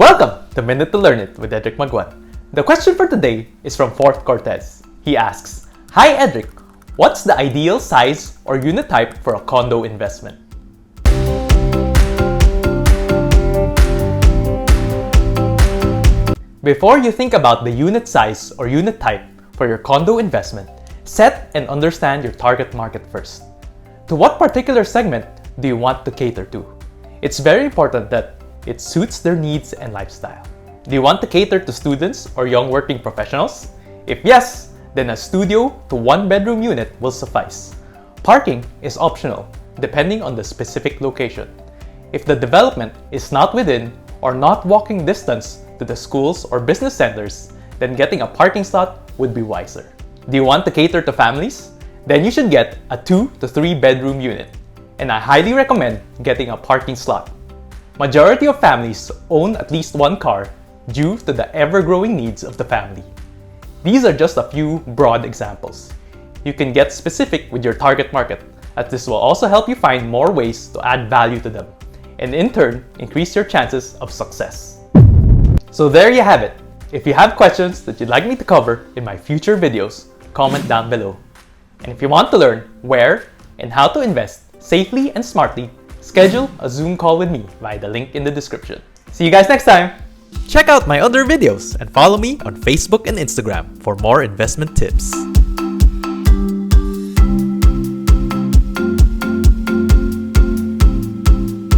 Welcome to Minute to Learn It with Edric Magwan. The question for today is from Fourth Cortez. He asks, "Hi Edric, what's the ideal size or unit type for a condo investment?" Before you think about the unit size or unit type for your condo investment, set and understand your target market first. To what particular segment do you want to cater to? It's very important that it suits their needs and lifestyle. Do you want to cater to students or young working professionals? If yes, then a studio to one-bedroom unit will suffice. Parking is optional, depending on the specific location. If the development is not within or not walking distance to the schools or business centers, then getting a parking slot would be wiser. Do you want to cater to families? Then you should get a 2 to 3 bedroom unit. And I highly recommend getting a parking slot. Majority of families own at least one car due to the ever-growing needs of the family. These are just a few broad examples. You can get specific with your target market, as this will also help you find more ways to add value to them, and in turn, increase your chances of success. So there you have it. If you have questions that you'd like me to cover in my future videos, comment down below. And if you want to learn where and how to invest safely and smartly, schedule a Zoom call with me via the link in the description. See you guys next time! Check out my other videos and follow me on Facebook and Instagram for more investment tips.